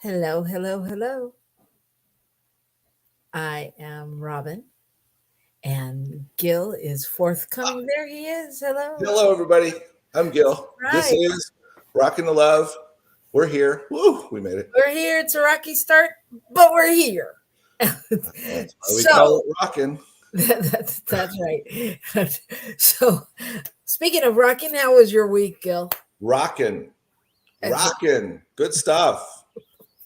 Hello, hello, hello. I am Robyn, and Gil is forthcoming. There he is. Hello. Hello, everybody. I'm Gil. This Right. is Rockin the Love. We're here. Woo! We made it. We're here. It's a rocky start, but we're here. That's why we call So it rockin'. that's right. So, speaking of rocking, how was your week, Gil? Rockin'. Excellent. Rockin'. Good stuff.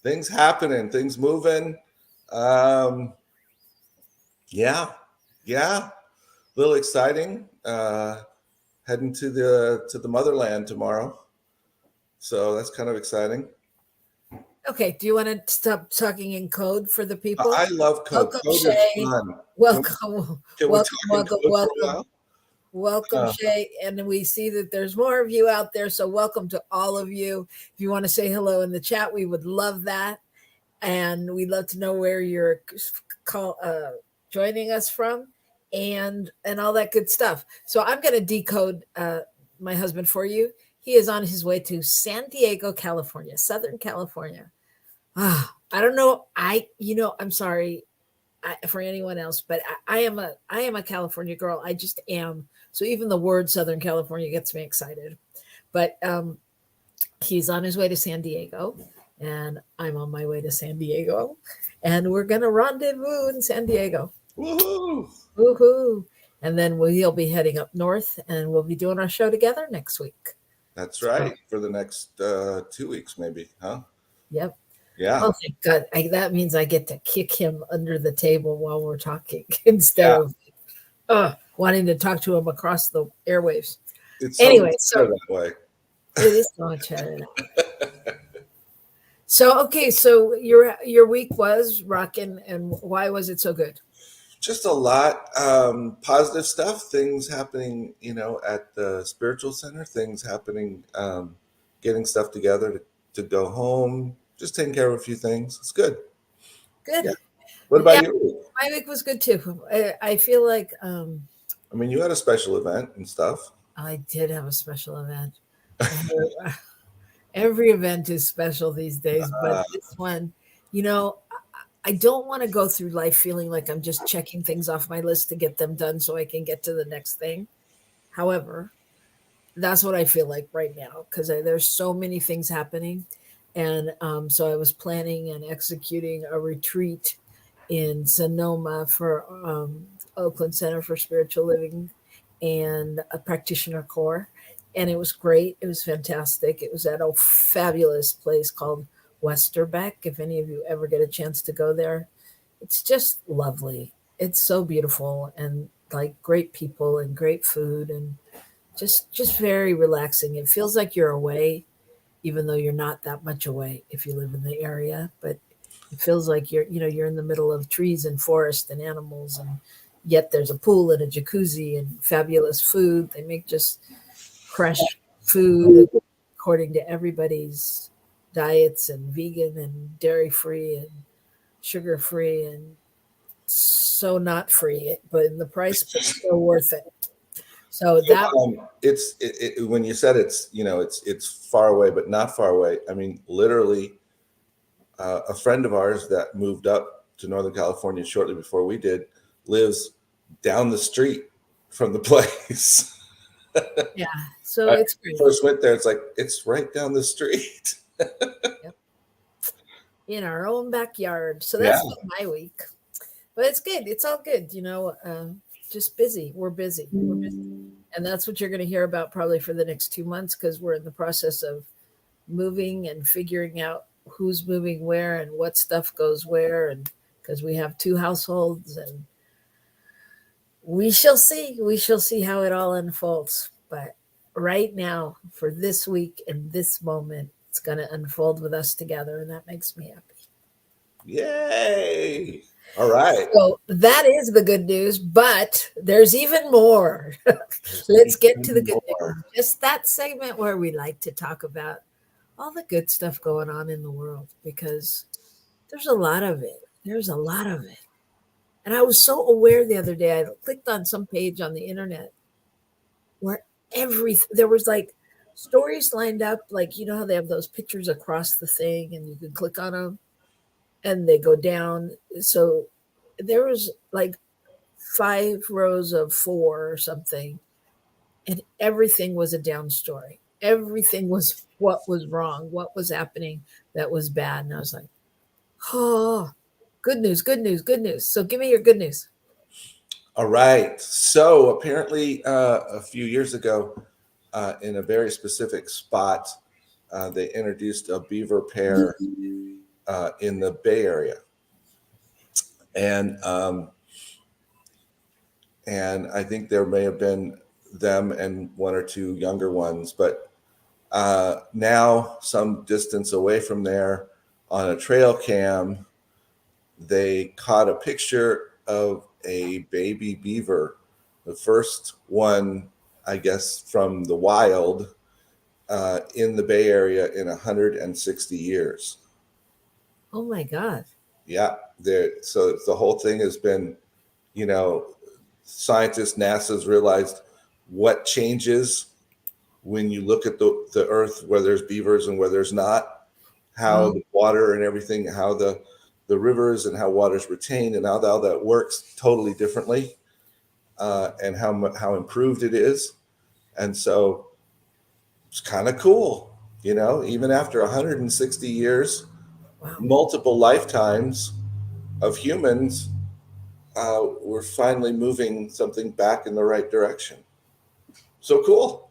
Things happening. Things moving. Um, yeah. Yeah. A little exciting. Heading to the motherland tomorrow. So that's kind of exciting. Okay. Do you want to stop talking in code for the people? I love code. Welcome, Code is Shay. fun. Welcome, Can we welcome, talk in welcome, code for a welcome. while? Welcome, Uh, Shay. And we see that there's more of you out there. So, welcome to all of you. If you want to say hello in the chat, we would love that. And we'd love to know where you're joining us from and all that good stuff. So, I'm going to decode my husband for you. He is on his way to San Diego, California, Southern California. I don't know. I'm sorry for anyone else, but I am a California girl. I just am. So even the word Southern California gets me excited. But he's on his way to San Diego, and I'm on my way to San Diego, and we're gonna rendezvous in San Diego. Woohoo! Woohoo! And then he'll be heading up north, and we'll be doing our show together next week. That's So, right. For the next 2 weeks, maybe, huh? yep. Yeah. Oh, thank God. That means I get to kick him under the table while we're talking instead Yeah. of wanting to talk to him across the airwaves. It's so much Anyway, better so that way. it is so much better that way. So okay, so your week was rocking, and why was it so good? Just a lot positive stuff, things happening, at the spiritual center, things happening, getting stuff together to go home, just taking care of a few things. It's good. Good. Yeah. What Yeah, about you? my week was good too. I feel like I mean, you had a special event and stuff. I did have a special event. Uh, Every event is special these days, but Uh, this one, you know, I don't want to go through life feeling like I'm just checking things off my list to get them done so I can get to the next thing. However, that's what I feel like right now because there's so many things happening. And so I was planning and executing a retreat in Sonoma for Oakland Center for Spiritual Living and a practitioner core. And it was great. It was fantastic. It was at a fabulous place called Westerbeck. If any of you ever get a chance to go there, it's just lovely. It's so beautiful and like great people and great food and just very relaxing. It feels like you're away, even though you're not that much away if you live in the area. But it feels like you're in the middle of trees and forest and animals, and yet there's a pool and a jacuzzi and fabulous food. They make just fresh food according to everybody's diets and vegan and dairy free and sugar free and so not free, but in the price, but still worth it. So that when you said it's far away, but not far away. I mean, literally, a friend of ours that moved up to Northern California shortly before we did lives down the street from the place. yeah, so I it's great. first went there. It's like it's right down the street. Yep. In our own backyard. So Yeah. that's been my week. But it's good. It's all good. Just busy. We're busy. We're busy. And that's what you're going to hear about probably for the next 2 months because we're in the process of moving and figuring out who's moving where and what stuff goes where. And because we have two households and we shall see. We shall see how it all unfolds. But right now, for this week and this moment, it's going to unfold with us together. And that makes me happy. Yay! All right. So that is the good news, but there's even more. Let's get to the good news. More. Just that segment where we like to talk about all the good stuff going on in the world because there's a lot of it. There's a lot of it. And I was so aware the other day, I clicked on some page on the internet where there was like stories lined up, like, you know how they have those pictures across the thing and you can click on them and they go down. So there was like 5 rows of 4 or something, and everything was a down story. Everything was what was wrong, what was happening that was bad. And I was like, oh, good news, good news, good news. So give me your good news. All right. So apparently, a few years ago, in a very specific spot, they introduced a beaver pair in the Bay Area, and and I think there may have been them and one or two younger ones, but now some distance away from there, on a trail cam, they caught a picture of a baby beaver, the first one, I guess, from the wild in the Bay Area in 160 years. Oh my God. Yeah, so the whole thing has been, you know, scientists, NASA's realized what changes when you look at the Earth, where there's beavers and where there's not, how Wow. the water and everything, how the rivers and how water's retained, and how that works totally differently, and how improved it is. And so it's kind of cool, even after 160 years, Wow. multiple lifetimes of humans, we're finally moving something back in the right direction. So cool.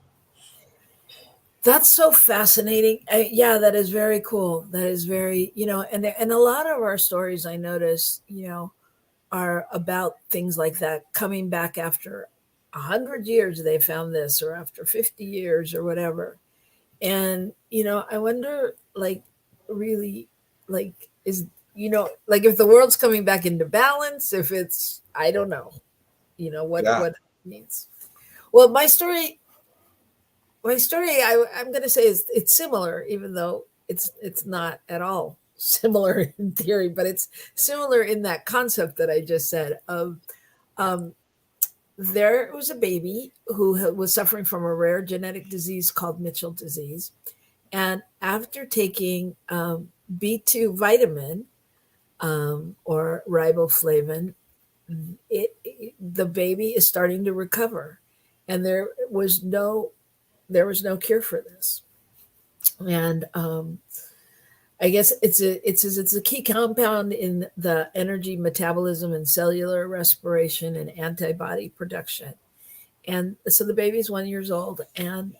That's so fascinating. Yeah, that is very cool. That is very, and a lot of our stories I notice, are about things like that coming back after 100 years they found this, or after 50 years or whatever. And I wonder, like, really, like, is like, if the world's coming back into balance, if it's, I don't know, Yeah. what it means. Well, my story, I'm going to say, is it's similar, even though it's not at all similar in theory, but it's similar in that concept that I just said of, um, there was a baby who was suffering from a rare genetic disease called Mitchell disease. And after taking B2 vitamin, or riboflavin, the baby is starting to recover. And there was no cure for this. And I guess it's a key compound in the energy metabolism and cellular respiration and antibody production. And so the baby's 1 years old, and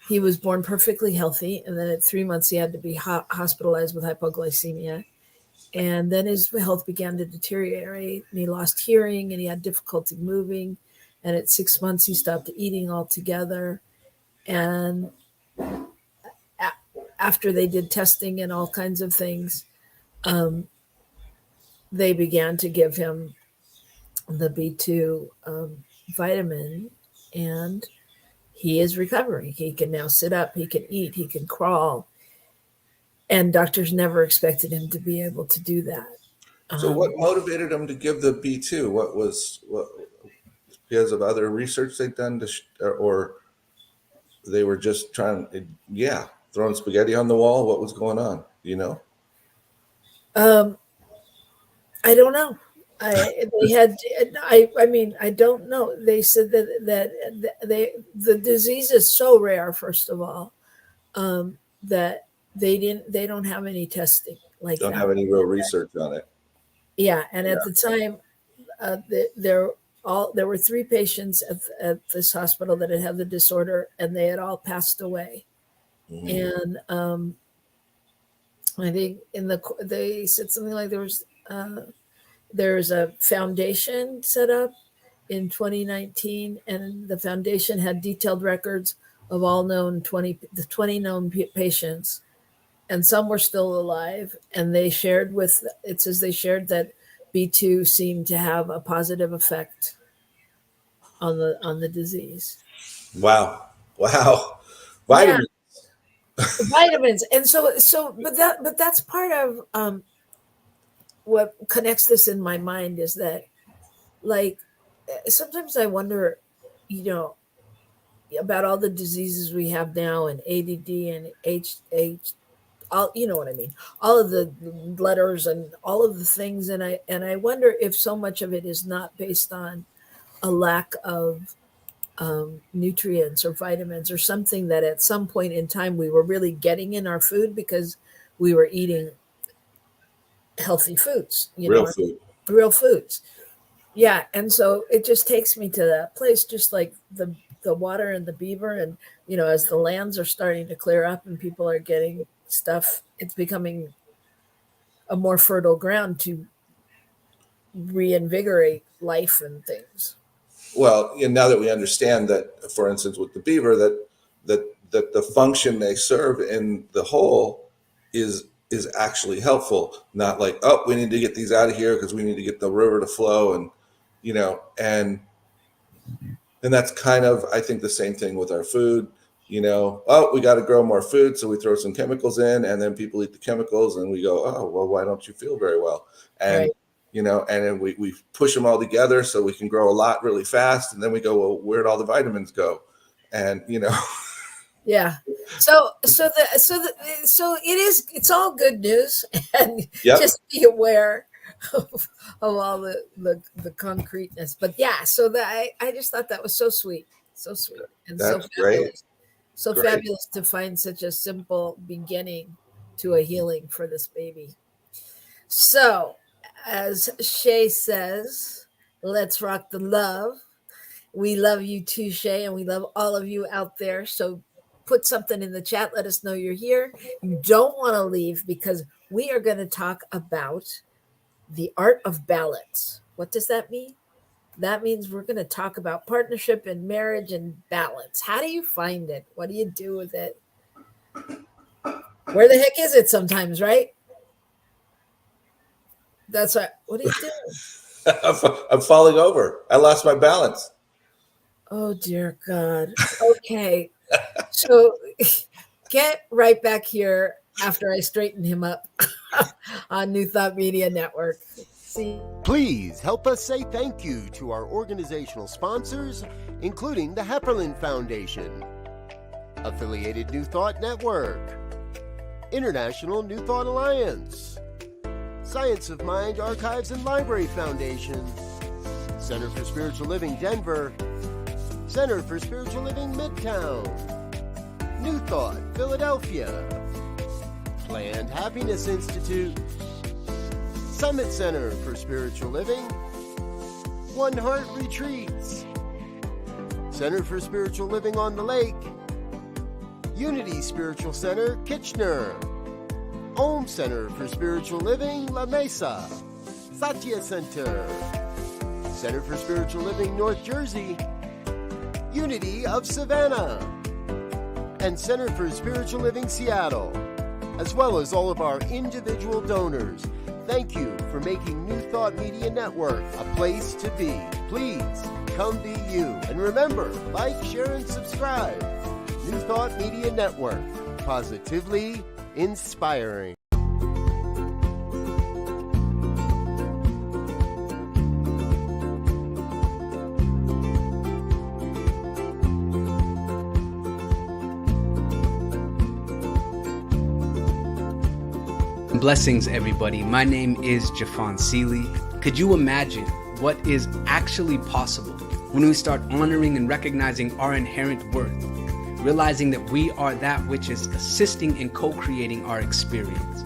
he was born perfectly healthy. And then at 3 months, he had to be hospitalized with hypoglycemia. And then his health began to deteriorate, and he lost hearing, and he had difficulty moving. And at 6 months, he stopped eating altogether. And after they did testing and all kinds of things, um, they began to give him the B2 vitamin, and he is recovering. He can now sit up, he can eat, he can crawl. And doctors never expected him to be able to do that. So what Um, motivated them to give the B2? What because of other research they've done or they were just yeah, throwing spaghetti on the wall? What was going on? um, I don't know. They had. I mean, I don't know. They said the disease is so rare. First of all, that they don't have any testing like Don't have that. any real research on it. Yeah, and Yeah. at the time, there were 3 patients at this hospital that had the disorder, and they had all passed away. Mhm. And I think they said something like there's a foundation set up in 2019, and the foundation had detailed records of all known 20 known patients, and some were still alive. And it says they shared that B2 seemed to have a positive effect on the disease. Wow. Wow. Yeah, Vitamin. vitamins. And but that's part of what connects this in my mind, is that, like, sometimes I wonder, you know about all the diseases we have now and ADD and all, you know what I mean, all of the letters and all of the things, and I wonder if so much of it is not based on a lack of nutrients or vitamins or something that at some point in time we were really getting in our food because we were eating healthy foods, Real food. real foods. Yeah, and so it just takes me to that place, just like the water and the beaver, and as the lands are starting to clear up and people are getting stuff, it's becoming a more fertile ground to reinvigorate life and things. Well, and now that we understand that, for instance, with the beaver, that the function they serve in the hole is actually helpful. Not like, oh, we need to get these out of here because we need to get the river to flow, and and that's kind of, I think, the same thing with our food. Oh, we got to grow more food, so we throw some chemicals in, and then people eat the chemicals, and we go, oh, well, why don't you feel very well? And Right. and then we push them all together so we can grow a lot really fast, and then we go, well, where'd all the vitamins go? And Yeah. So it's all good news, and Yep. just be aware of all the concreteness. But yeah, so that I just thought that was so sweet, and so That's great. fabulous, so Great. fabulous to find such a simple beginning to a healing for this baby. So, as Shay says, let's rock the love. We love you too, Shay, and we love all of you out there. So put something in the chat. Let us know you're here. You don't want to leave, because we are going to talk about the art of balance. What does that mean? That means we're going to talk about partnership and marriage and balance. How do you find it? What do you do with it? Where the heck is it sometimes, right? That's right. What do you do? I'm falling over. I lost my balance. Oh, dear God. Okay. So get right back here after I straighten him up on New Thought Media Network. See. Please help us say thank you to our organizational sponsors, including the Hepperlin Foundation, Affiliated New Thought Network, International New Thought Alliance, Science of Mind Archives and Library Foundation, Center for Spiritual Living Denver, Center for Spiritual Living Midtown, New Thought Philadelphia, Planned Happiness Institute, Summit Center for Spiritual Living, One Heart Retreats, Center for Spiritual Living on the Lake, Unity Spiritual Center Kitchener, Om Center for Spiritual Living La Mesa, Satya Center, Center for Spiritual Living North Jersey, Unity of Savannah, and Center for Spiritual Living Seattle, as well as all of our individual donors. Thank you for making New Thought Media Network a place to be. Please come be you. And remember, like, share, and subscribe. New Thought Media Network, positively inspiring. Blessings, everybody. My name is Jafon Seeley. Could you imagine what is actually possible when we start honoring and recognizing our inherent worth, realizing that we are that which is assisting and co-creating our experience?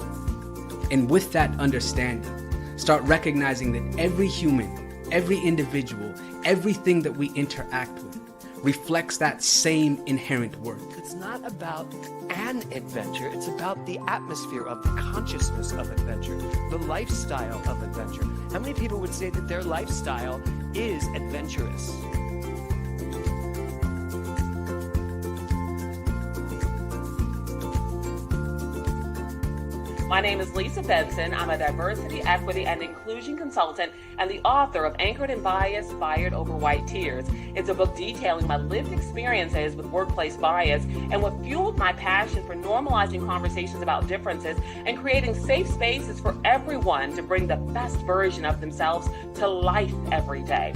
And with that understanding, start recognizing that every human, every individual, everything that we interact with reflects that same inherent worth. It's not about an adventure, it's about the atmosphere of the consciousness of adventure, the lifestyle of adventure. How many people would say that their lifestyle is adventurous? My name is Lisa Benson. I'm a diversity, equity, and inclusion consultant and the author of Anchored in Bias, Fired Over White Tears. It's a book detailing my lived experiences with workplace bias and what fueled my passion for normalizing conversations about differences and creating safe spaces for everyone to bring the best version of themselves to life every day.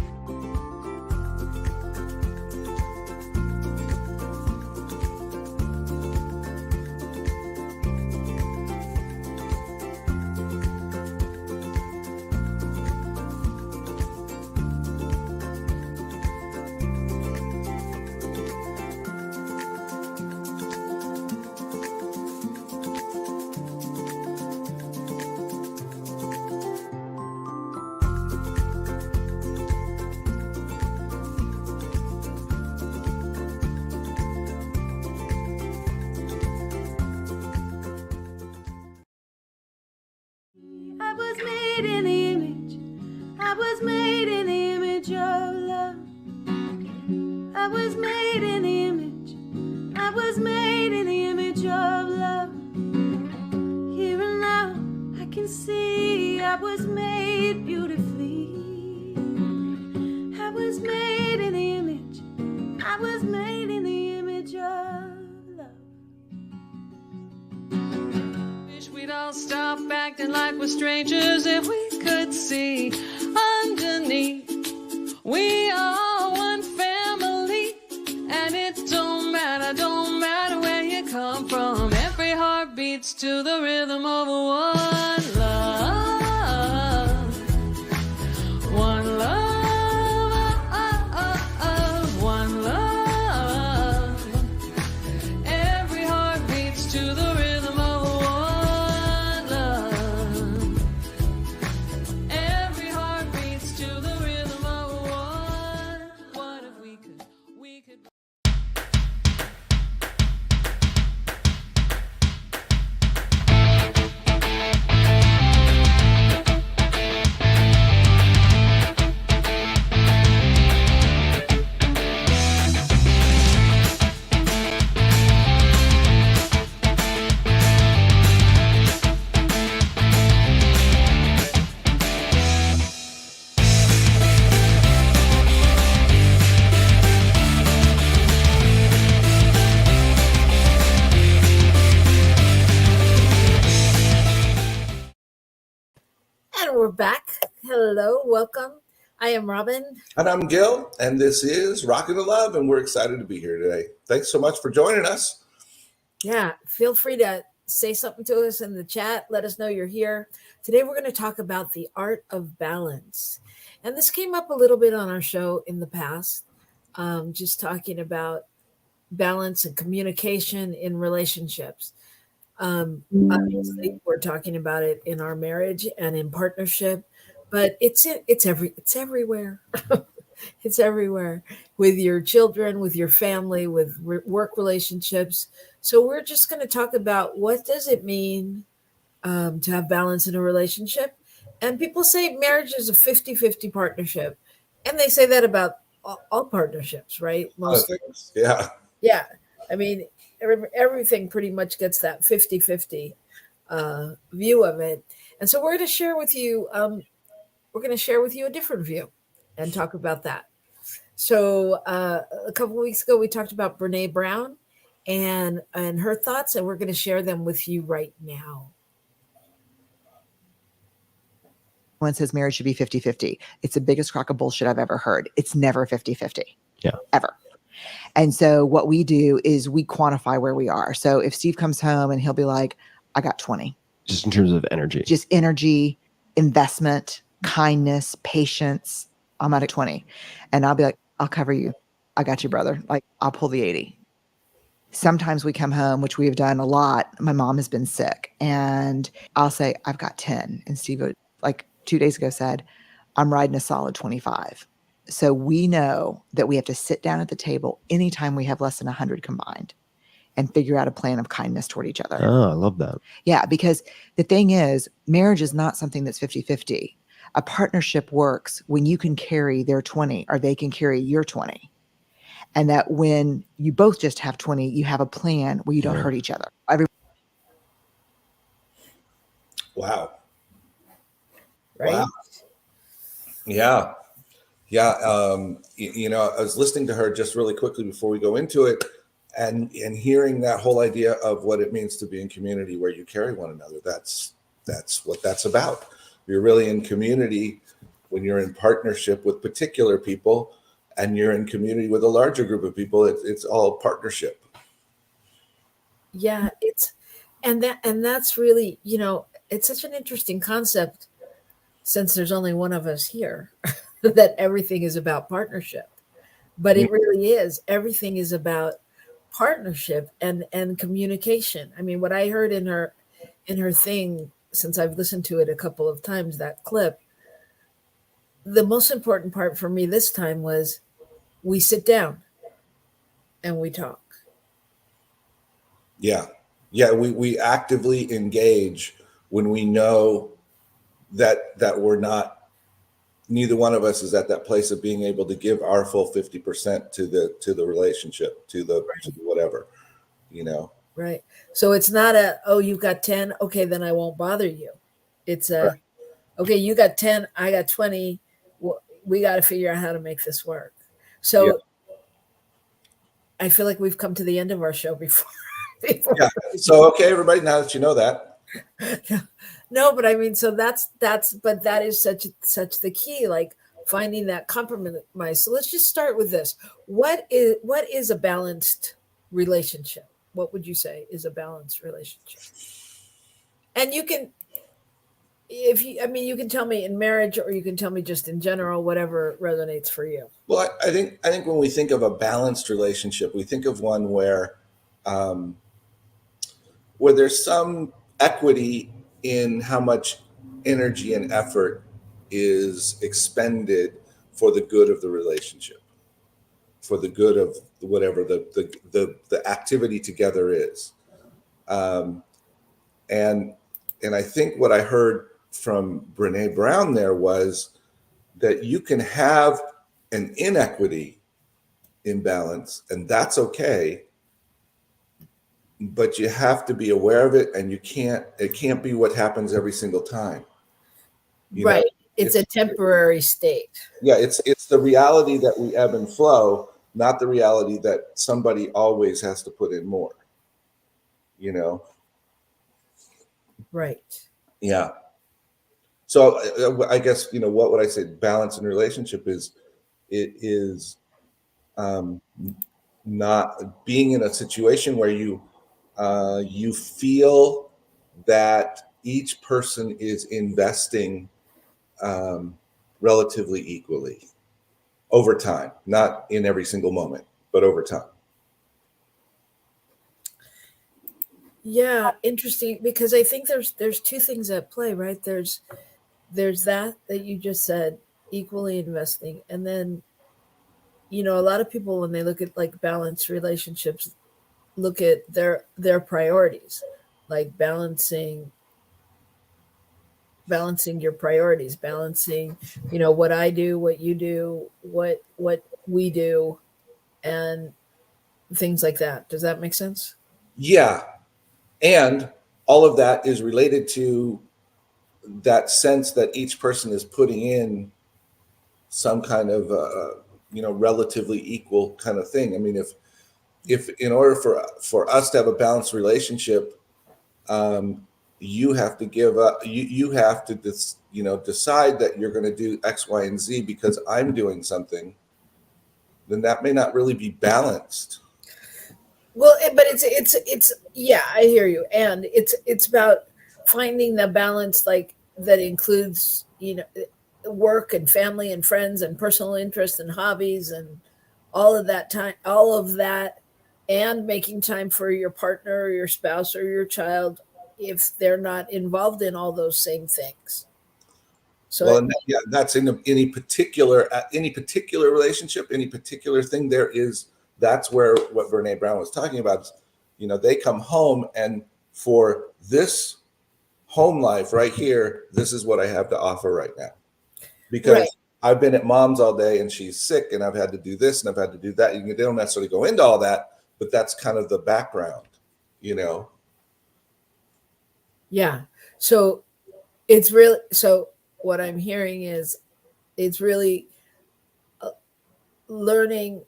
made in the image. I was made in the image of love. I was made in the image. I was made in the image of love. Here and now I can see I was made beautifully. I was made in the image. I was made in the image of love. Wish we'd all stop acting like we're strangers if we could see underneath. We are one family, and it don't matter where you come from. Every heart beats to the rhythm of one love, one love, one love. Every heart beats to the rhythm of one love. Every heart beats to the rhythm of one. What if we could? And we're back. Hello, welcome. I am Robyn. And I'm Gil, and this is Rockin the Love, and we're excited to be here today. Thanks so much for joining us. Yeah, feel free to say something to us in the chat. Let us know you're here. Today we're going to talk about the art of balance. And this came up a little bit on our show in the past, just talking about balance and communication in relationships. Obviously, we're talking about it in our marriage and in partnership, but it's everywhere. It's everywhere with your children, with your family, with work relationships. So we're just going to talk about what does it mean to have balance in a relationship. And people say marriage is a 50-50 partnership. And they say that about all partnerships, right? Most things. Yeah. Yeah. I mean, everything pretty much gets that 50-50 view of it. And so we're going to share with you, a different view and talk about that. So a couple of weeks ago, we talked about Brene Brown and her thoughts, and we're going to share them with you right now. One says marriage should be 50-50. It's the biggest crock of bullshit I've ever heard. It's never 50-50. Yeah. Ever. And so what we do is we quantify where we are. So if Steve comes home and he'll be like, I got 20. Just in terms of energy. Just energy, investment, kindness, patience. I'm at 20. And I'll be like, I'll cover you. I got you, brother. Like, I'll pull the 80. Sometimes we come home, which we have done a lot. My mom has been sick. And I'll say, I've got 10. And Steve, like 2 days ago, said, I'm riding a solid 25. So we know that we have to sit down at the table anytime we have less than 100 combined and figure out a plan of kindness toward each other. Oh, I love that. Yeah, because the thing is, marriage is not something that's 50-50. A partnership works when you can carry their 20 or they can carry your 20. And that when you both just have 20, you have a plan where you don't hurt each other. Wow. Right? Wow. Yeah. Yeah. I was listening to her just really quickly before we go into it and hearing that whole idea of what it means to be in community where you carry one another. That's what that's about. You're really in community when you're in partnership with particular people and you're in community with a larger group of people. It's all partnership. Yeah, that's really, it's such an interesting concept since there's only one of us here that everything is about partnership. But it really is. Everything is about partnership and communication. I mean, what I heard in her thing, since I've listened to it a couple of times, that clip, the most important part for me this time was we sit down and we talk. Yeah. Yeah. We actively engage when we know that we're not, neither one of us is at that place of being able to give our full 50% to the relationship, to the whatever, you know. Right. So it's not oh, you've got 10. Okay, then I won't bother you. It's Right. okay, you got 10, I got 20. We got to figure out how to make this work. So Yeah. I feel like we've come to the end of our show before. Yeah. So, okay, everybody, now that you know that. No, but I mean, so but that is such the key, like finding that compromise. So let's just start with this. What is a balanced relationship? What would you say is a balanced relationship? And you can, you can tell me in marriage, or you can tell me just in general, whatever resonates for you. Well, I think when we think of a balanced relationship, we think of one where there's some equity in how much energy and effort is expended for the good of the relationship, for the good of whatever the activity together is. And I think what I heard from Brene Brown there was that you can have an inequity in balance, and that's okay, but you have to be aware of it, and it can't be what happens every single time. Right. It's a temporary state. Yeah, it's the reality that we ebb and flow, not the reality that somebody always has to put in more. You know? Right. Yeah. So I guess, what would I say? Balance in relationship is not being in a situation where you feel that each person is investing relatively equally over time, not in every single moment, but over time. Yeah, interesting, because I think there's two things at play, right? There's that you just said, equally investing, and then a lot of people, when they look at like balanced relationships, look at their priorities, like balancing your priorities, balancing what I do, what you do, what we do, and things like that. Does that make sense? Yeah. And all of that is related to that sense that each person is putting in some kind of relatively equal kind of thing. I mean, if in order for us to have a balanced relationship, you have to give up, you have to decide that you're going to do X, Y, and Z because I'm doing something, then that may not really be balanced. Well, but it's yeah, I hear you, and it's about finding the balance, like that includes work and family and friends and personal interests and hobbies and all of that, and making time for your partner or your spouse or your child if they're not involved in all those same things. So well, that's in any particular relationship, any particular thing. That's where what Brene Brown was talking about is, they come home, and for this home life right here, this is what I have to offer right now. Because right. I've been at mom's all day and she's sick and I've had to do this and I've had to do that. They don't necessarily go into all that, but that's kind of the background, Yeah. So it's really, so what I'm hearing is it's really learning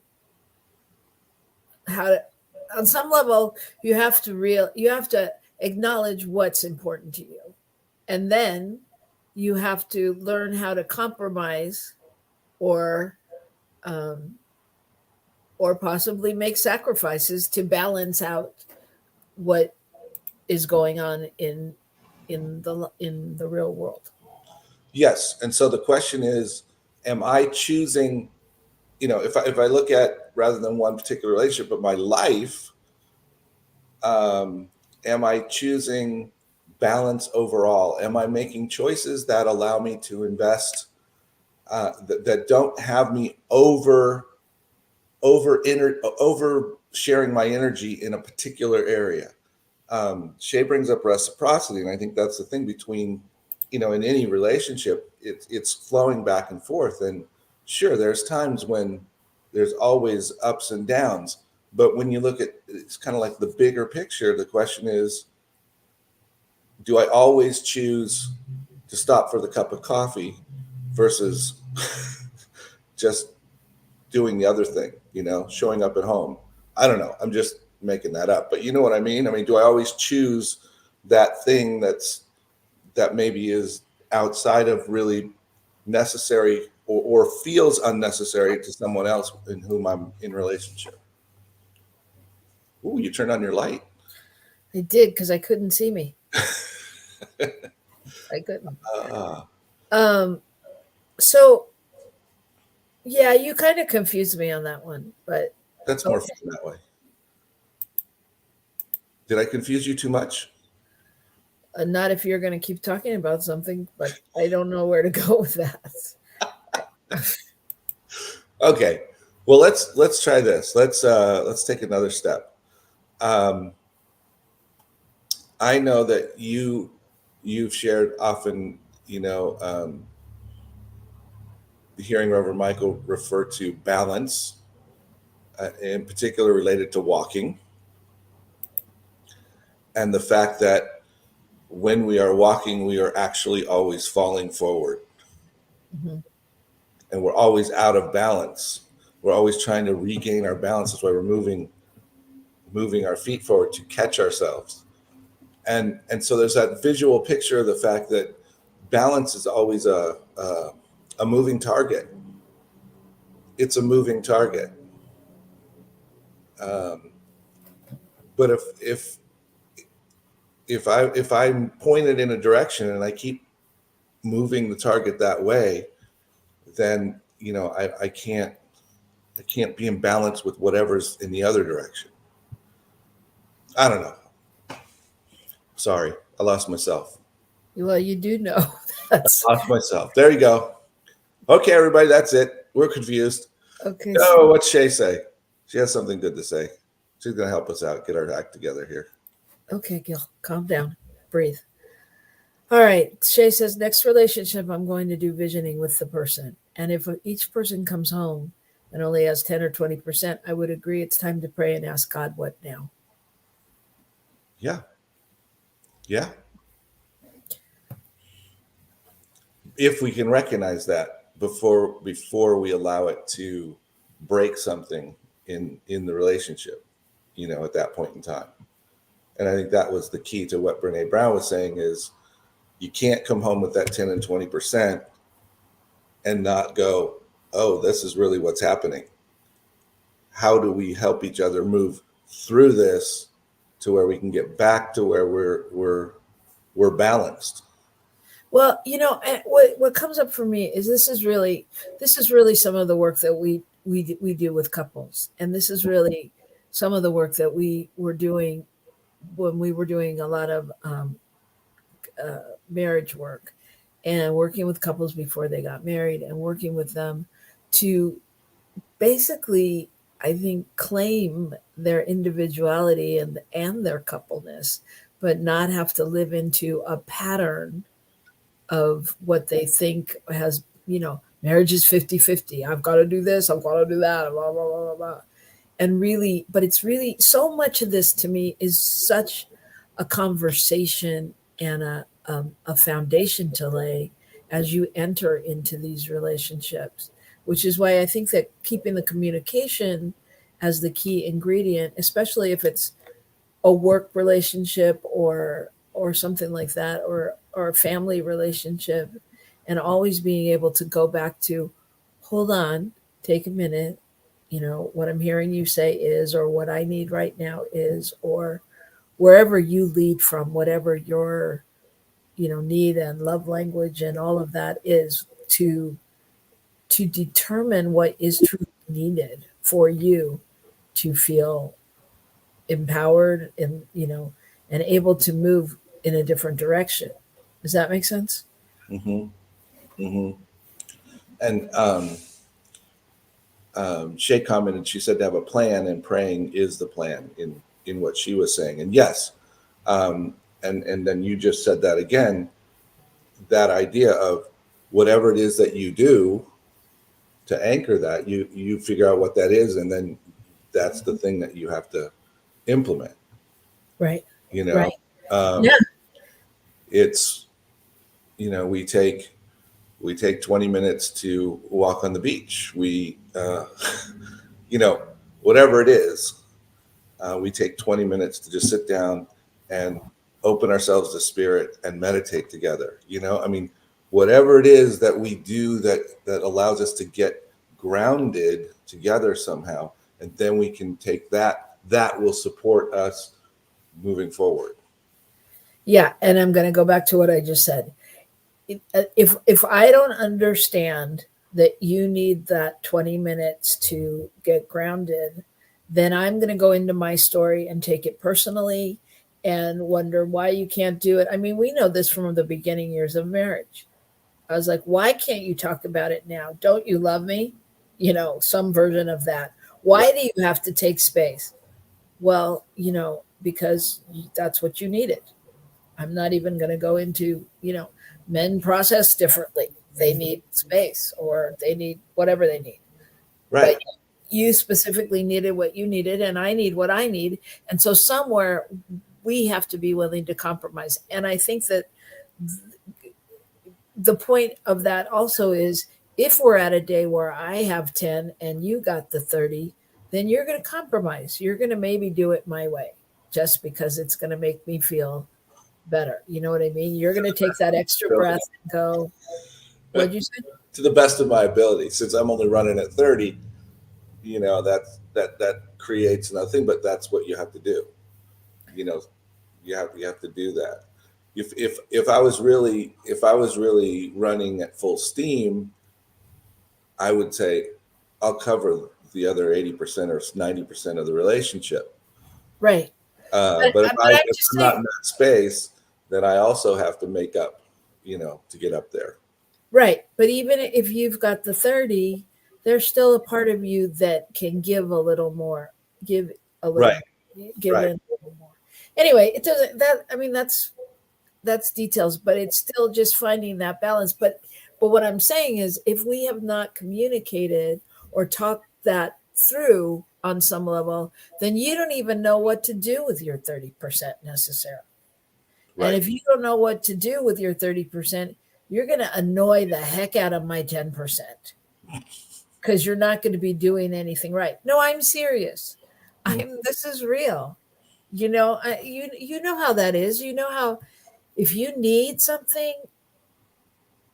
how to, on some level, you have to acknowledge what's important to you. And then you have to learn how to compromise or possibly make sacrifices to balance out what is going on in the real world. Yes. And so the question is, am I choosing, if I look at, rather than one particular relationship, but my life, am I choosing balance overall? Am I making choices that allow me to invest, that don't have me over sharing my energy in a particular area? Shay brings up reciprocity, and I think that's the thing between in any relationship, it's flowing back and forth. And sure, there's times when there's always ups and downs. But when you look at, it's kind of like the bigger picture, the question is, do I always choose to stop for the cup of coffee versus just doing the other thing, showing up at home? I don't know. I'm just making that up. But you know what I mean? I mean, do I always choose that thing that maybe is outside of really necessary or feels unnecessary to someone else in whom I'm in relationship? Ooh, you turned on your light. I did, because I couldn't see me. I couldn't. So yeah, you kind of confused me on that one, but that's more fun that way. Did I confuse you too much? Not if you're going to keep talking about something, but I don't know where to go with that. Okay. Well, let's try this. Let's take another step. I know that you've shared often, hearing Reverend Michael refer to balance, in particular related to walking, and the fact that when we are walking, we are actually always falling forward. Mm-hmm. And we're always out of balance. We're always trying to regain our balance. That's why we're moving our feet forward to catch ourselves. And so there's that visual picture of the fact that balance is always a moving target. It's a moving target. But if I'm pointed in a direction and I keep moving the target that way, then I can't be in balance with whatever's in the other direction. I don't know. Sorry, I lost myself. Well, you do know. I lost myself. There you go. Okay, everybody, that's it. We're confused. Okay. Oh, what's Shay say? She has something good to say. She's going to help us out, get our act together here. Okay, Gil, calm down. Breathe. All right. Shay says, next relationship, I'm going to do visioning with the person. And if each person comes home and only has 10 or 20%, I would agree it's time to pray and ask God, what now? Yeah. Yeah. If we can recognize that before we allow it to break something in the relationship, at that point in time. And I think that was the key to what Brene Brown was saying is you can't come home with that 10 and 20% and not go, oh, this is really what's happening. How do we help each other move through this to where we can get back to where we're balanced? Well, what comes up for me is this is really some of the work that we do with couples, and this is really some of the work that we were doing when we were doing a lot of marriage work and working with couples before they got married and working with them to basically, I think, claim their individuality and their coupleness, but not have to live into a pattern of what they think has, marriage is 50-50. I've got to do this. I've got to do that. Blah, blah, blah, blah, blah. And really, but it's really so much of this to me is such a conversation and a foundation to lay as you enter into these relationships, which is why I think that keeping the communication as the key ingredient, especially if it's a work relationship or something like that, or a family relationship, and always being able to go back to, hold on, take a minute, what I'm hearing you say is, or what I need right now is, or wherever you lead from, whatever your, need and love language and all of that is, to determine what is truly needed for you to feel empowered and, and able to move in a different direction. Does that make sense? Mm-hmm. Mm-hmm. And Shay commented, she said to have a plan, and praying is the plan in what she was saying. And yes, and then you just said that again, that idea of whatever it is that you do to anchor that, you figure out what that is, and then that's the thing that you have to implement. Right. You know, Right. um, Yeah. it's, you know, we take 20 minutes to walk on the beach. We, you know, whatever it is, we take 20 minutes to just sit down and open ourselves to spirit and meditate together. You know, I mean, whatever it is that we do that allows us to get grounded together somehow, and then we can take that will support us moving forward. Yeah. And I'm going to go back to what I just said. If I don't understand that you need that 20 minutes to get grounded, then I'm going to go into my story and take it personally and wonder why you can't do it. I mean, we know this from the beginning years of marriage. I was like, why can't you talk about it now? Don't you love me? You know, some version of that. Why do you have to take space? Well, you know, because that's what you needed. I'm not even going to go into, you know, men process differently. They need space or they need whatever they need. Right. But you specifically needed what you needed, and I need what I need. And so somewhere we have to be willing to compromise. And I think that the point of that also is if we're at a day where I have 10 and you got the 30, then you're going to compromise. You're going to maybe do it my way just because it's going to make me feel better. You know what I mean? You're going to take that extra breath and go, what'd you say? To the best of my ability, since I'm only running at 30, you know, that creates another thing, but that's what you have to do. You know, you have to do that. If I was really running at full steam, I would say I'll cover the other 80% or 90% of the relationship. Right. But if I'm I'm just not saying, in that space, then I also have to make up, you know, to get up there. right. But even if you've got the 30, there's still a part of you that can give a little more, give a little, Right. give Right. in a little more. Anyway, it doesn't, that, I mean, that's details, but it's still just finding that balance. But what I'm saying is if we have not communicated or talked that through on some level, then you don't even know what to do with your 30% necessarily. And Right. if you don't know what to do with your 30%, you're going to annoy the heck out of my 10% because you're not going to be doing anything right. No, I'm serious. This is real. You know, you know how that is. You know how if you need something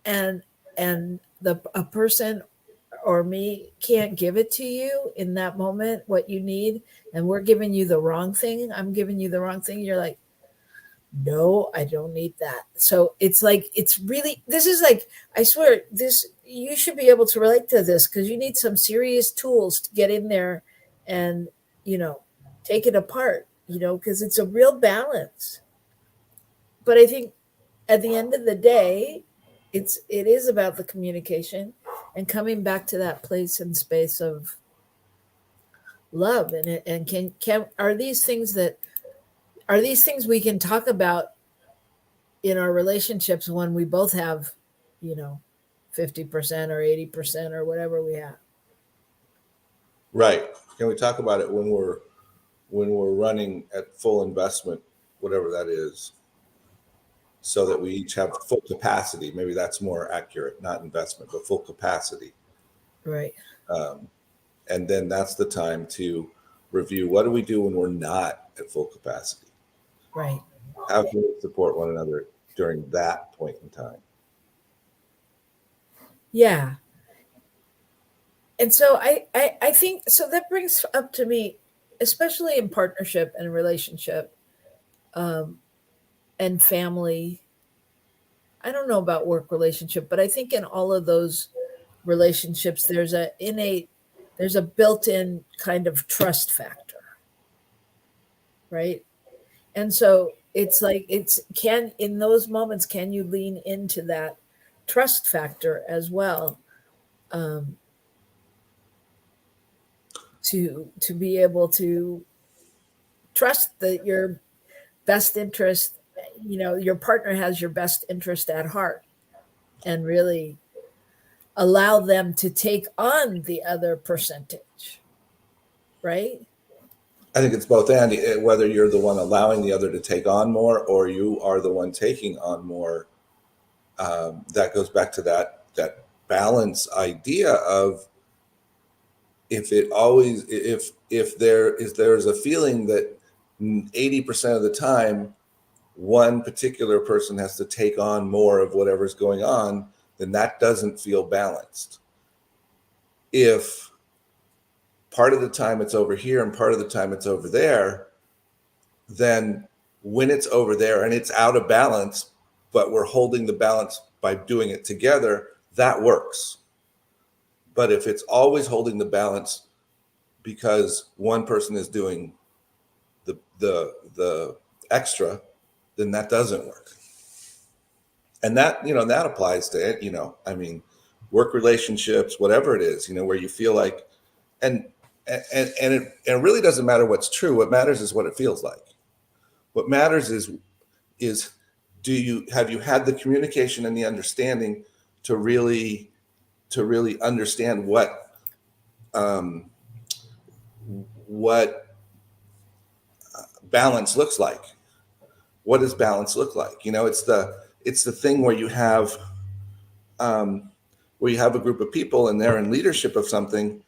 and the a person or me can't give it to you in that moment what you need, and we're giving you the wrong thing, I'm giving you the wrong thing, you're like, no, I don't need that. So it's like, it's really, this is like, I swear this, you should be able to relate to this because you need some serious tools to get in there and, you know, take it apart, you know, because it's a real balance. But I think at the end of the day, it is about the communication and coming back to that place and space of love. And it, and can are these things that are these things we can talk about in our relationships when we both have, you know, 50% or 80% or whatever we have. Right. Can we talk about it when we're running at full investment, whatever that is, so that we each have full capacity? Maybe that's more accurate, not investment, but full capacity. Right. And then that's the time to review what do we do when we're not at full capacity? Right. How can we support one another during that point in time? Yeah. And so I think so that brings up to me, especially in partnership and relationship, um, and family. I don't know about work relationship, but I think in all of those relationships, there's a built-in kind of trust factor, right? And so it's like it's can in those moments can you lean into that trust factor as well, um, to be able to trust that your best interest, you know, your partner has your best interest at heart. and really allow them to take on the other percentage, right? I think it's both and, whether you're the one allowing the other to take on more or you are the one taking on more. That goes back to that balance idea of, if there's a feeling that 80% of the time one particular person has to take on more of whatever's going on, then that doesn't feel balanced. If part of the time it's over here and part of the time it's over there, then when it's over there and it's out of balance, but we're holding the balance by doing it together, that works. But if it's always holding the balance because one person is doing the extra, then that doesn't work. And that, that applies to, work relationships, whatever it is, where you feel like, and it really doesn't matter what's true. What matters is what it feels like. What matters is have you had the communication and the understanding to really understand what balance looks like. What does balance look like? It's the thing where you have a group of people and they're in leadership of something,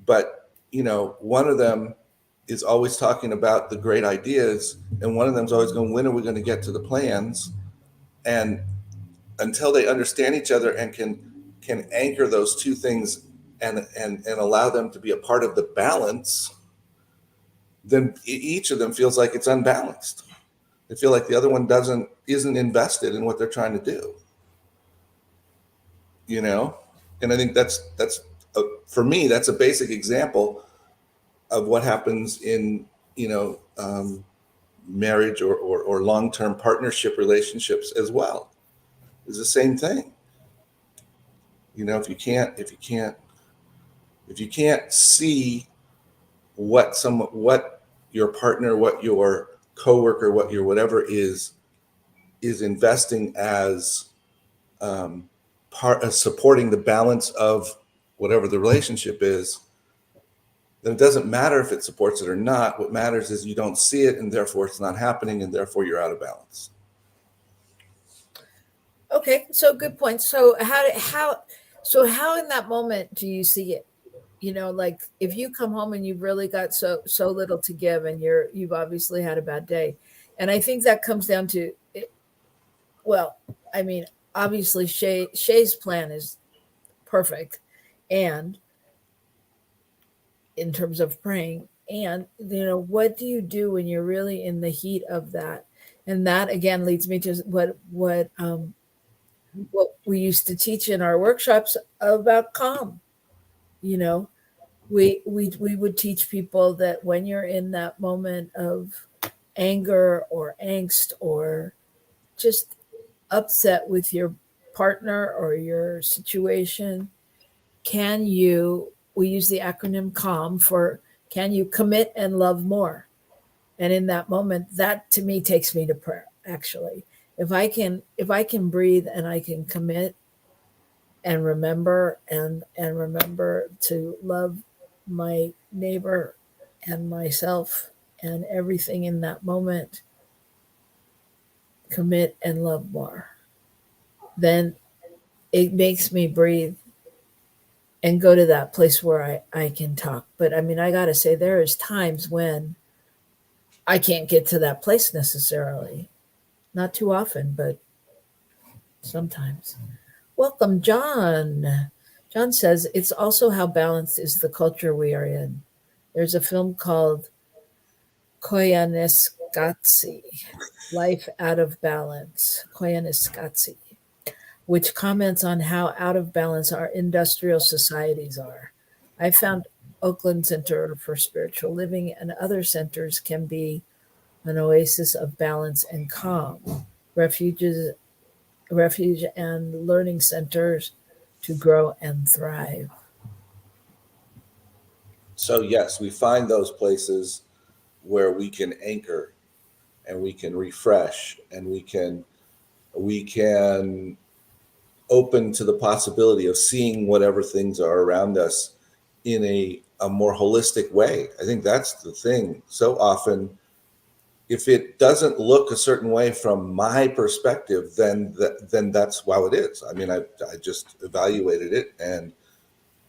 but one of them is always talking about the great ideas, and one of them's always going, when are we going to get to the plans? And until they understand each other and can anchor those two things and allow them to be a part of the balance, then each of them feels like it's unbalanced. They feel like the other one isn't invested in what they're trying to do. And I think that's for me, that's a basic example of what happens in marriage or long-term partnership relationships as well. It's the same thing. If you can't see what your partner, what your coworker, what your whatever is investing as part of supporting the balance of whatever the relationship is, then it doesn't matter if it supports it or not. What matters is you don't see it, and therefore it's not happening, and therefore you're out of balance. Okay, so good point. So how in that moment do you see it? Like if you come home and you've really got so little to give, and you've obviously had a bad day, and I think that comes down to it. Well, I mean, obviously Shay's plan is perfect, and in terms of praying, and what do you do when you're really in the heat of that? And that again leads me to what we used to teach in our workshops about calm. We would teach people that when you're in that moment of anger or angst or just upset with your partner or your situation, we use the acronym CALM for, can you commit and love more? And in that moment, that to me takes me to prayer, actually. If I can breathe and I can commit and remember to love my neighbor and myself and everything in that moment, commit and love more, then it makes me breathe and go to that place where I can talk. But I mean, I got to say, there is times when I can't get to that place necessarily. Not too often, but sometimes. Welcome, John. John says, it's also how balanced is the culture we are in. There's a film called Koyaanisqatsi, Life Out of Balance, Koyaanisqatsi, which comments on how out of balance our industrial societies are. I found Oakland Center for Spiritual Living and other centers can be an oasis of balance and calm, refuge and learning centers to grow and thrive. So yes, we find those places where we can anchor and we can refresh and we can open to the possibility of seeing whatever things are around us in a more holistic way. I think that's the thing. So often, if it doesn't look a certain way from my perspective, then that's how it is. I mean, I just evaluated it, and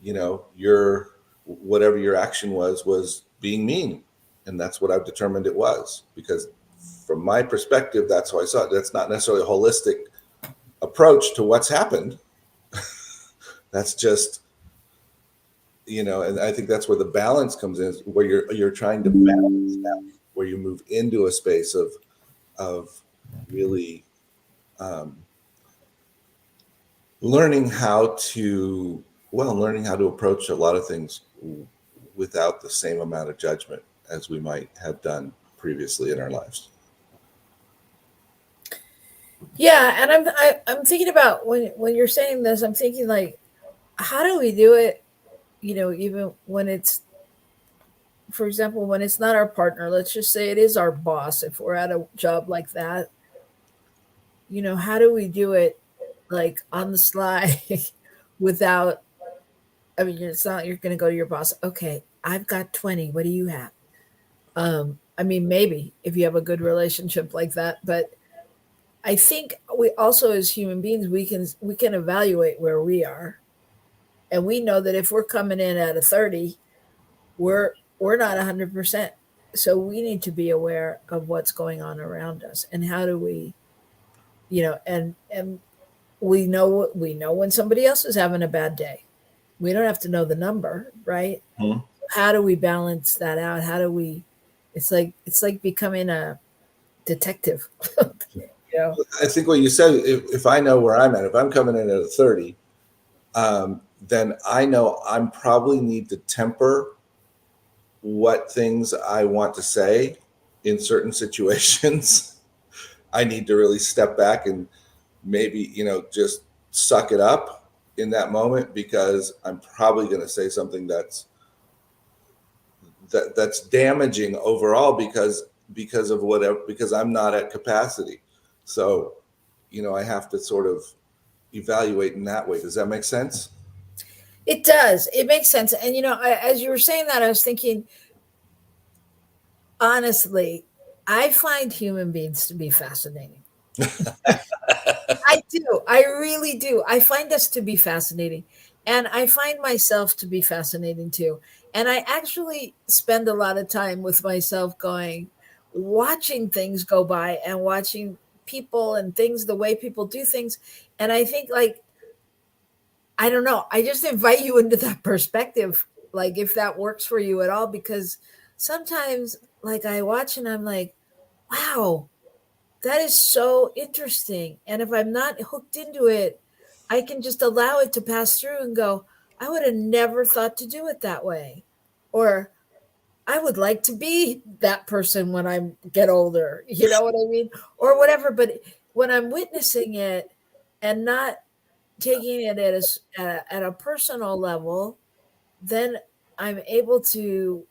your whatever your action was being mean, and that's what I've determined it was, because from my perspective, that's how I saw it. That's not necessarily a holistic approach to what's happened. That's just, and I think that's where the balance comes in, where you're trying to balance that, where you move into a space of really learning how to approach a lot of things without the same amount of judgment as we might have done previously in our lives. Yeah, and I'm thinking about when you're saying this, I'm thinking like, how do we do it? Even when it's, for example, when it's not our partner, let's just say it is our boss. If we're at a job like that, how do we do it like on the sly without? I mean, it's not you're going to go to your boss. Okay, I've got 20. What do you have? I mean, maybe if you have a good relationship like that, but I think we also, as human beings, we can evaluate where we are, and we know that if we're coming in at a 30, we're not 100%. So we need to be aware of what's going on around us, and how do we, and we know when somebody else is having a bad day. We don't have to know the number, right? Mm-hmm. How do we balance that out? How do we? It's like becoming a detective. I think what you said, if I know where I'm at, if I'm coming in at a 30, then I know I'm probably need to temper what things I want to say in certain situations. I need to really step back and maybe, just suck it up in that moment, because I'm probably going to say something that's damaging overall because of whatever, because I'm not at capacity. So, I have to sort of evaluate in that way. Does that make sense? It does. It makes sense. And, as you were saying that, I was thinking, honestly, I find human beings to be fascinating. I do. I really do. I find us to be fascinating. And I find myself to be fascinating too. And I actually spend a lot of time with myself watching things go by and watching people and things, the way people do things. And I think, like, I don't know, I just invite you into that perspective, like if that works for you at all, because sometimes, like, I watch and I'm like, wow, that is so interesting. And if I'm not hooked into it, I can just allow it to pass through and go, I would have never thought to do it that way. Or I would like to be that person when I get older. You know what I mean? Or whatever. But when I'm witnessing it and not taking it at a personal level, then I'm able to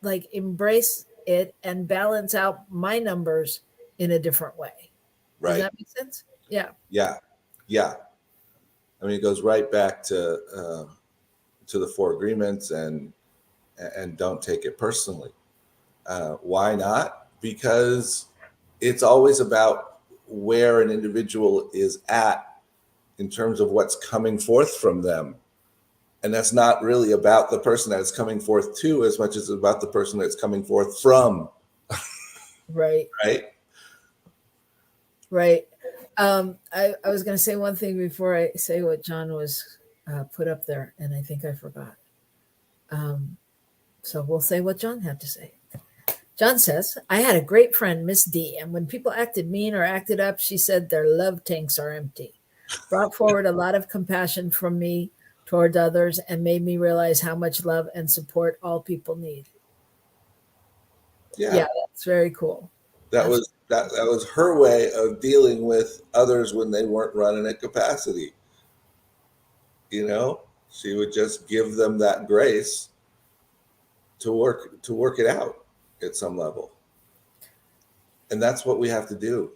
like embrace it and balance out my numbers in a different way. Right. Does that make sense? Yeah. Yeah. I mean, it goes right back to the 4 agreements and don't take it personally. Why not? Because it's always about where an individual is at in terms of what's coming forth from them. And that's not really about the person that it's coming forth to as much as it's about the person that's coming forth from. Right. Right. I was going to say one thing before I say what John was put up there, and I think I forgot. So we'll say what John had to say. John says, I had a great friend, Miss D, and when people acted mean or acted up, she said their love tanks are empty. Brought forward a lot of compassion from me towards others and made me realize how much love and support all people need. Yeah, that's very cool. That was her way of dealing with others when they weren't running at capacity. She would just give them that grace to work it out at some level. And that's what we have to do.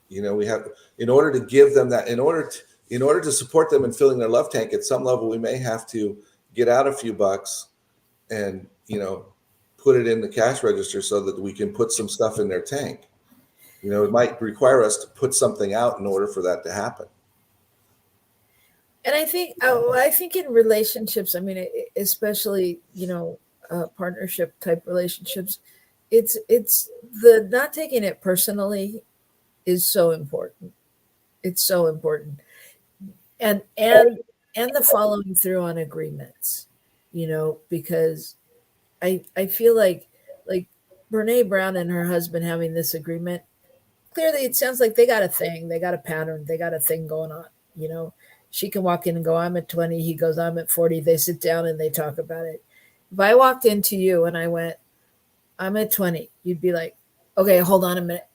We have, in order to give them that, in order in order to support them in filling their love tank, at some level, we may have to get out a few bucks and, put it in the cash register so that we can put some stuff in their tank. It might require us to put something out in order for that to happen. And I think in relationships, I mean, especially, partnership type relationships, it's the not taking it personally is so important. It's so important. And the following through on agreements, because I feel like Brene Brown and her husband having this agreement, clearly it sounds like they got a thing, they got a pattern, they got a thing going on. She can walk in and go, I'm at 20, he goes, I'm at 40. They sit down and they talk about it. If I walked into you and I went, I'm at 20, you'd be like, okay, hold on a minute.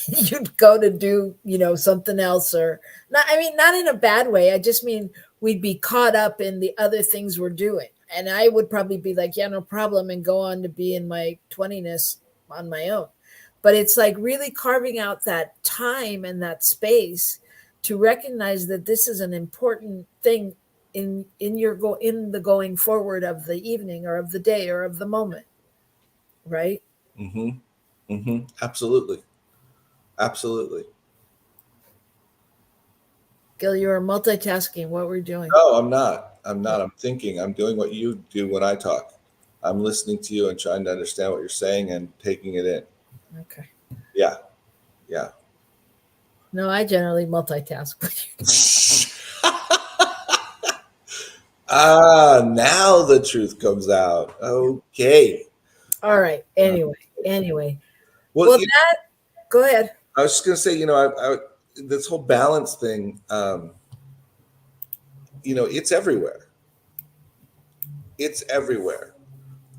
You'd go to do, something else, or not. I mean, not in a bad way. I just mean we'd be caught up in the other things we're doing. And I would probably be like, yeah, no problem, and go on to be in my 20ness on my own. But it's like really carving out that time and that space to recognize that this is an important thing in the going forward of the evening or of the day or of the moment. Right? Mm-hmm. Mm-hmm. Absolutely. Absolutely. Gil, you are multitasking. What we're doing? No, I'm not. I'm thinking. I'm doing what you do when I talk. I'm listening to you and trying to understand what you're saying and taking it in. Okay. Yeah. Yeah. No, I generally multitask. Now the truth comes out. Okay. All right. Anyway. Well, Go ahead. I was just going to say, this whole balance thing, it's everywhere. It's everywhere.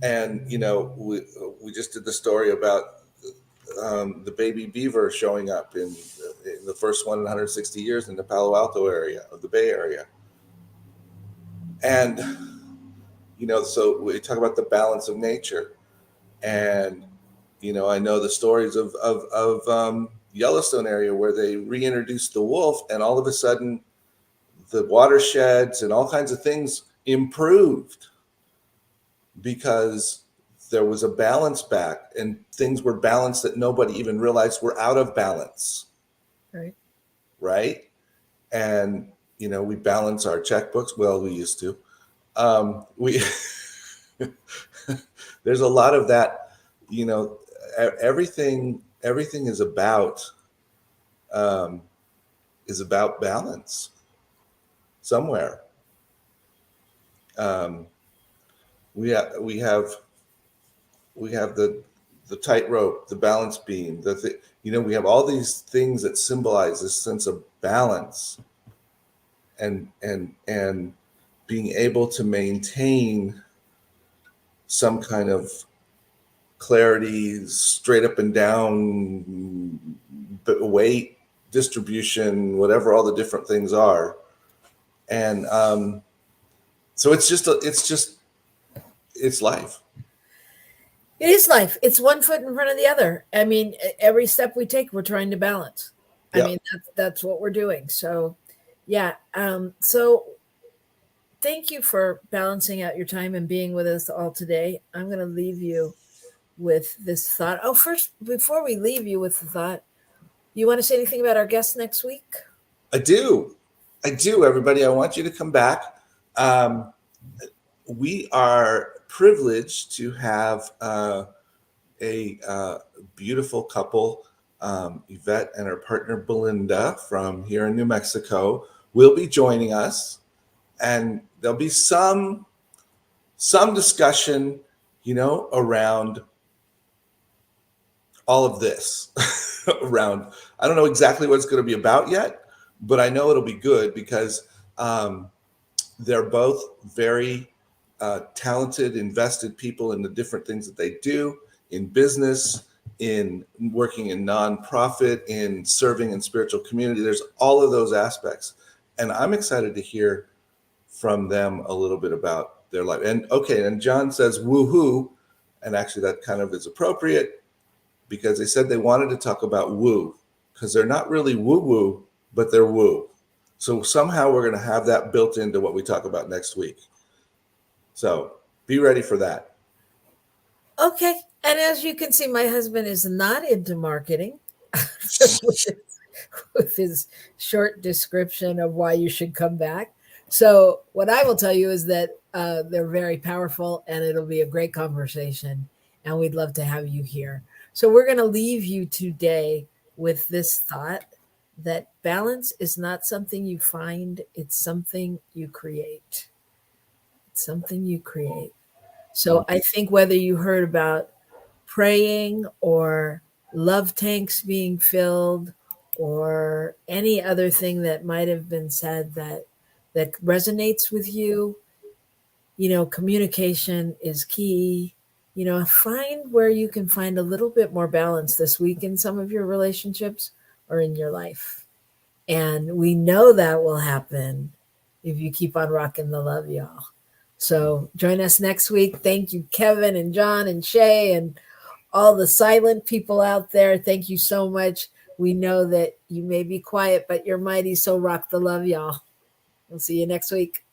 And, we just did the story about the baby beaver showing up in the first one in 160 years in the Palo Alto area of the Bay Area. And, so we talk about the balance of nature. And, I know the stories of Yellowstone area where they reintroduced the wolf, and all of a sudden the watersheds and all kinds of things improved because there was a balance back and things were balanced that nobody even realized were out of balance. Right. And, we balance our checkbooks. Well, we used to. There's a lot of that, everything is about balance somewhere. We have the tightrope, the balance beam, we have all these things that symbolize this sense of balance and being able to maintain some kind of clarity, straight up and down, weight distribution, whatever all the different things are. And so it's life. It is life. It's one foot in front of the other. I mean, every step we take, we're trying to balance. Yep. I mean, that's what we're doing. So, yeah. So thank you for balancing out your time and being with us all today. I'm going to leave you with this thought. Oh, first, before we leave you with the thought, you want to say anything about our guest next week? I do, everybody. I want you to come back. We are privileged to have a beautiful couple, Yvette and her partner Belinda from here in New Mexico, will be joining us, and there'll be some discussion, around all of this. Around, I don't know exactly what it's going to be about yet, but I know it'll be good because they're both very talented, invested people in the different things that they do in business, in working in nonprofit, in serving in spiritual community. There's all of those aspects. And I'm excited to hear from them a little bit about their life. And okay, and John says woohoo, and actually that kind of is appropriate because they said they wanted to talk about woo, because they're not really woo-woo, but they're woo. So somehow we're going to have that built into what we talk about next week. So be ready for that. Okay. And as you can see, my husband is not into marketing with his short description of why you should come back. So what I will tell you is that they're very powerful and it'll be a great conversation. And we'd love to have you here. So we're going to leave you today with this thought that balance is not something you find, it's something you create. It's something you create. So I think whether you heard about praying or love tanks being filled or any other thing that might have been said that resonates with you, communication is key. Find where you can find a little bit more balance this week in some of your relationships or in your life. And we know that will happen if you keep on rocking the love, y'all. So join us next week. Thank you, Kevin and John and Shay and all the silent people out there. Thank you so much. We know that you may be quiet, but you're mighty. So rock the love, y'all. We'll see you next week.